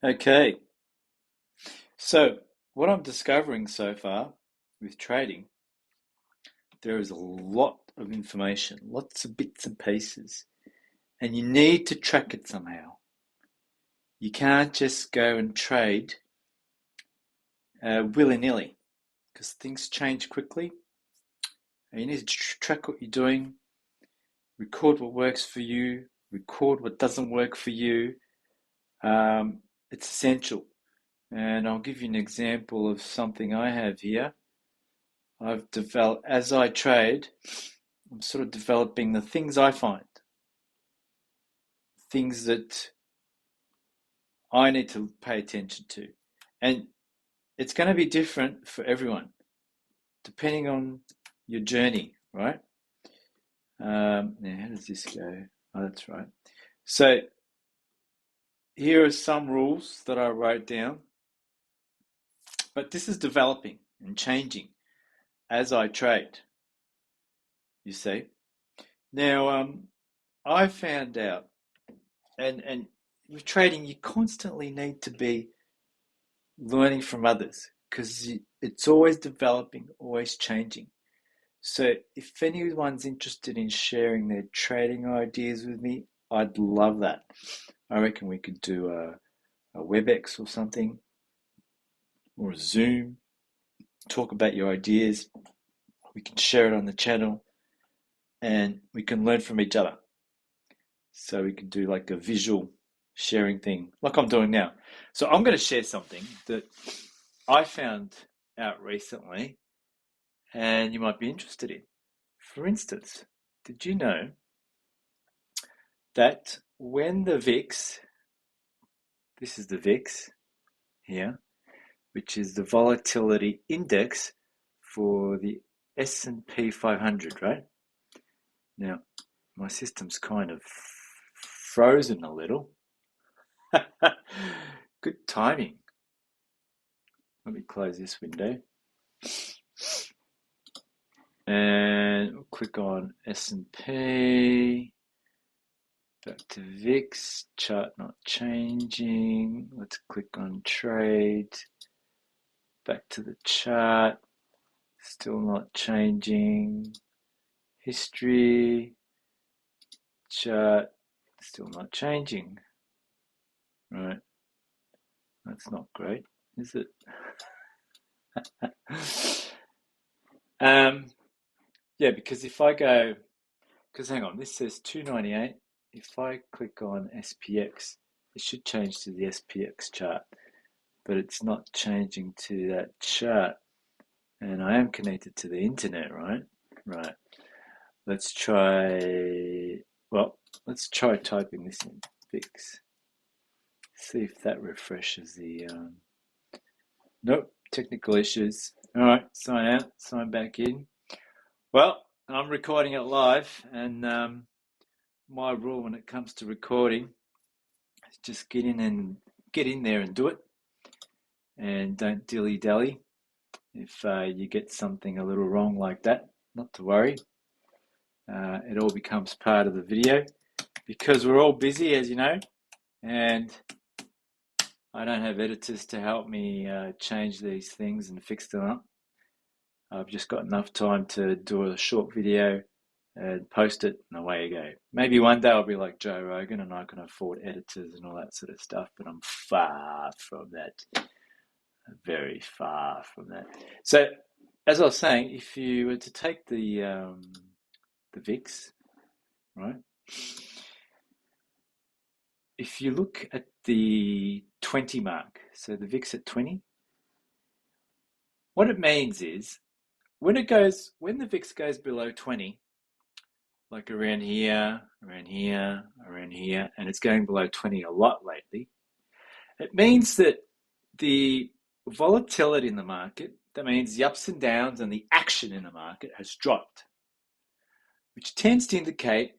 Okay, so what I'm discovering so far with trading, there is a lot of information, lots of bits and pieces, and you need to track it somehow. You can't just go and trade willy-nilly because things change quickly. And you need to track what you're doing, record what works for you, record what doesn't work for you. It's essential. And I'll give you an example of something I have here. I've developed, as I trade, I'm sort of developing the things I find, things that I need to pay attention to. And it's going to be different for everyone, depending on your journey, right? Now, how does this go? Oh, that's right. So here are some rules that I wrote down, but this is developing and changing as I trade, you see. Now, I found out, and with trading, you constantly need to be learning from others because it's always developing, always changing. So if anyone's interested in sharing their trading ideas with me, I'd love that. I reckon we could do a WebEx or something, or a Zoom, talk about your ideas. We can share it on the channel and we can learn from each other. So we can do like a visual sharing thing, like I'm doing now. So I'm going to share something that I found out recently and you might be interested in. For instance, did you know that when the VIX, this is the VIX here, which is the volatility index for the S&P 500, right? Now, my system's kind of frozen a little. Good timing. Let me close this window. And we'll click on S&P. Back to VIX. Chart not changing. Let's click on trade. Back to the chart. Still not changing. History. Chart. Still not changing. Right. That's not great, is it? Yeah, because if I go, because hang on, this says 298. If I click on SPX, it should change to the SPX chart, but it's not changing to that chart. And I am connected to the internet, right? Right. Let's try, well, let's try typing this in, VIX. See if that refreshes the, nope, technical issues. All right, sign out, sign back in. Well, I'm recording it live, and my rule when it comes to recording is just get in there and do it, and don't dilly dally. If you get something a little wrong like that, not to worry. It all becomes part of the video because we're all busy, as you know, and I don't have editors to help me change these things and fix them up. I've just got enough time to do a short video and post it, and away you go. Maybe one day I'll be like Joe Rogan and I can afford editors and all that sort of stuff, but I'm far from that. Very far from that. So, as I was saying, if you were to take the VIX, right? If you look at the 20 mark, so the VIX at 20, what it means is when the VIX goes below 20, like around here, around here, around here, and it's going below 20 a lot lately, it means that the volatility in the market, that means the ups and downs and the action in the market has dropped, which tends to indicate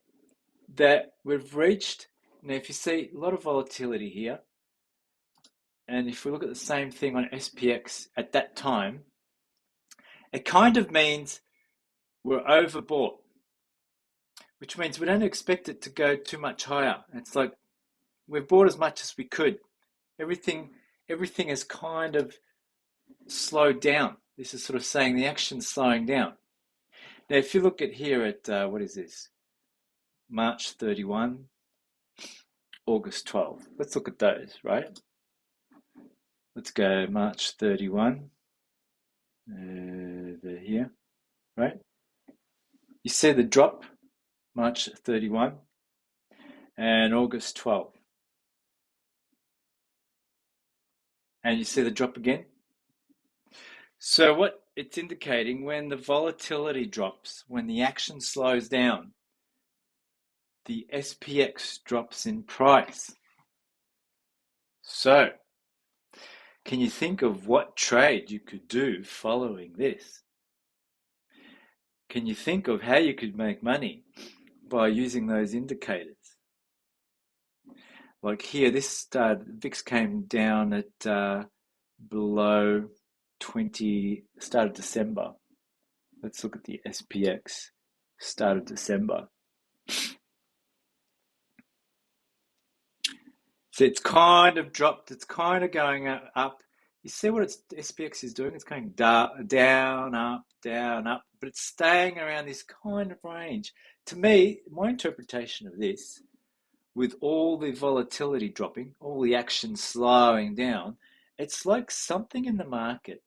that we've reached, now if you see a lot of volatility here, and if we look at the same thing on SPX at that time, it kind of means we're overbought, which means we don't expect it to go too much higher. It's like we've bought as much as we could Everything is kind of slowed down. This is sort of saying the action's slowing down. Now, if you look at here at, what is this? March 31, August 12. Let's look at those, right? Let's go March 31, here, right? You see the drop, March 31 and August 12. And you see the drop again? So what it's indicating, when the volatility drops, when the action slows down, the SPX drops in price. So, can you think of what trade you could do following this? Can you think of how you could make money by using those indicators? Like here, this VIX came down at below 20, start of December. Let's look at the SPX, start of December. So it's kind of dropped, it's kind of going up. You see what SPX is doing? It's going down, up, but it's staying around this kind of range. To me, my interpretation of this, with all the volatility dropping, all the action slowing down, it's like something in the market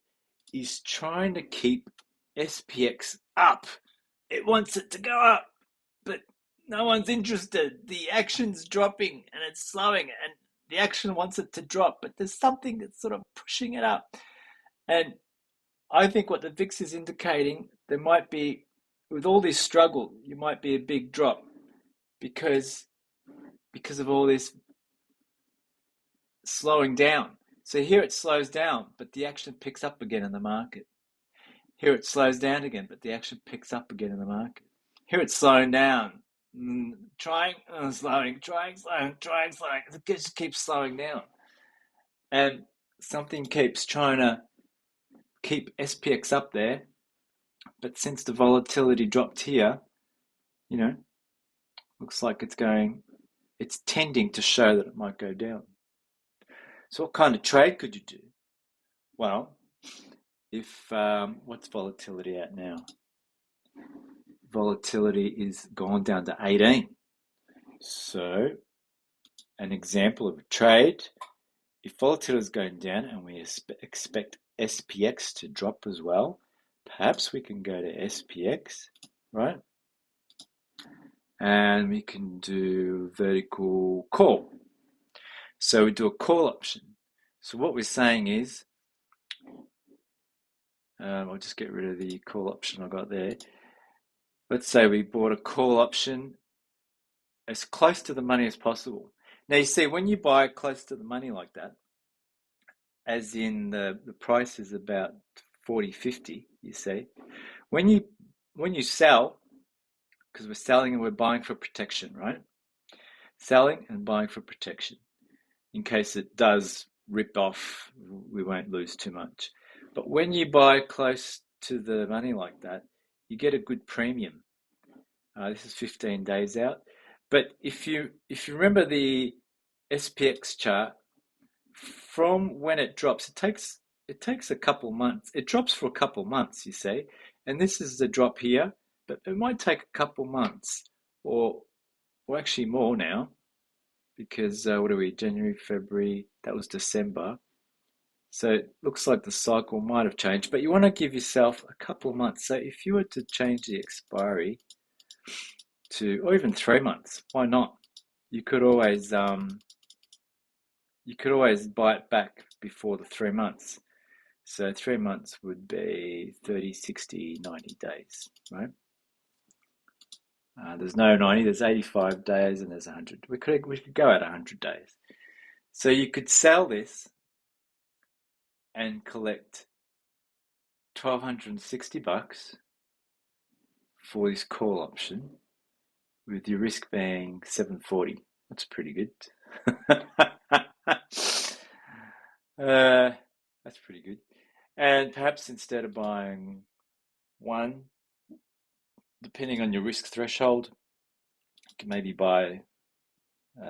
is trying to keep SPX up. It wants it to go up, but no one's interested. The action's dropping and it's slowing, and the action wants it to drop, but there's something that's sort of pushing it up. And I think what the VIX is indicating, there might be, with all this struggle, you might be a big drop because of all this slowing down. So here it slows down, but the action picks up again in the market. Here it slows down again, but the action picks up again in the market. Here it's slowing down, slowing. It just keeps slowing down. And something keeps trying to keep SPX up there, but since the volatility dropped here, looks like it's tending to show that it might go down. So what kind of trade could you do? Well, if what's volatility at now? Volatility is gone down to 18. So an example of a trade, if volatility is going down and we expect SPX to drop as well, perhaps we can go to SPX, right? And we can do vertical call. So we do a call option. So what we're saying is, I'll just get rid of the call option I got there. Let's say we bought a call option as close to the money as possible. Now you see, when you buy close to the money like that, as in the price is about 40, 50, you see, when you sell, because we're selling and we're buying for protection, right? Selling and buying for protection. In case it does rip off, we won't lose too much. But when you buy close to the money like that, you get a good premium. This is 15 days out. But if you remember the SPX chart, from when it drops, it takes a couple months. It drops for a couple months, you see. And this is the drop here, but it might take a couple months, or actually more now, because what are we, January, February, that was December. So it looks like the cycle might have changed, but you want to give yourself a couple of months. So if you were to change the expiry to, or even 3 months, why not? You could always buy it back before the 3 months. So 3 months would be 30, 60, 90 days, right? There's no 90, there's 85 days and there's 100. We could go at 100 days. So you could sell this and collect $1,260 for this call option, with your risk being $740. That's pretty good. That's pretty good. And perhaps instead of buying one, depending on your risk threshold, you can maybe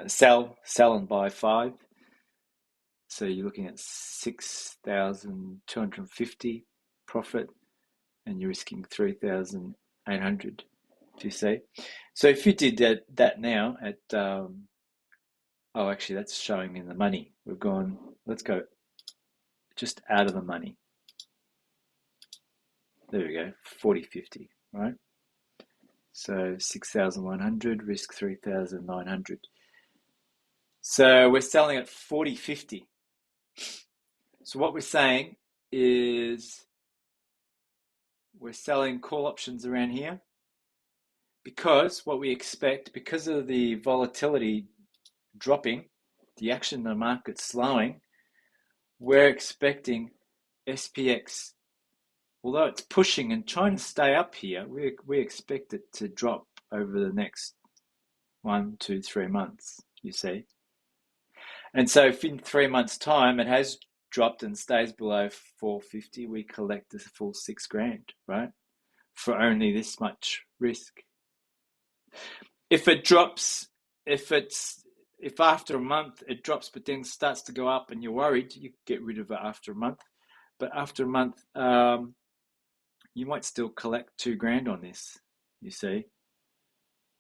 sell and buy 5. So you're looking at 6,250 profit, and you're risking 3,800. Do you see? So if you did that now at oh, actually that's showing in the money. We've gone. Let's go just out of the money. There we go. 40.50, right? So 6,100, risk 3,900. So we're selling at 40.50. So what we're saying is we're selling call options around here because what we expect, because of the volatility dropping, the action in the market slowing, we're expecting SPX, although it's pushing and trying to stay up here, we expect it to drop over the next 1, 2, 3 months, you see. And so if in 3 months' time it has dropped and stays below 450, we collect the full 6 grand, right? For only this much risk. If it drops, if after a month it drops but then starts to go up and you're worried, you get rid of it after a month. But after a month, you might still collect 2 grand on this, you see.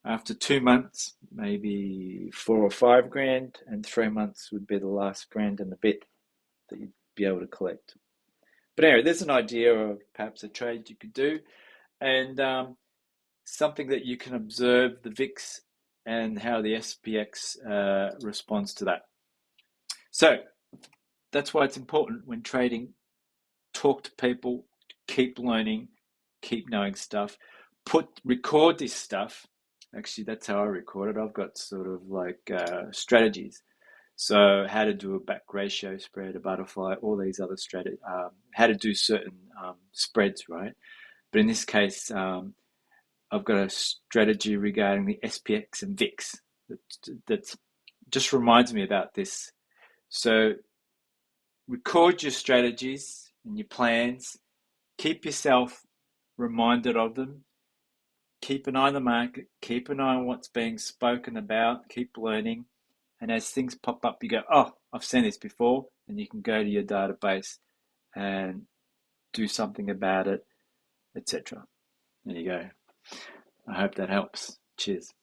After 2 months, maybe 4 or 5 grand, and 3 months would be the last grand and a bit that you'd be able to collect. But anyway, there's an idea of perhaps a trade you could do, and something that you can observe the VIX and how the SPX responds to that. So that's why it's important when trading, talk to people, keep learning, keep knowing stuff, record this stuff. Actually, that's how I record it. I've got sort of like strategies. So how to do a back ratio spread, a butterfly, all these other strategies, how to do certain spreads, right? But in this case, I've got a strategy regarding the SPX and VIX that just reminds me about this. So record your strategies and your plans. Keep yourself reminded of them. Keep an eye on the market. Keep an eye on what's being spoken about. Keep learning. And as things pop up, you go, oh, I've seen this before. And you can go to your database and do something about it, etc. There you go. I hope that helps. Cheers.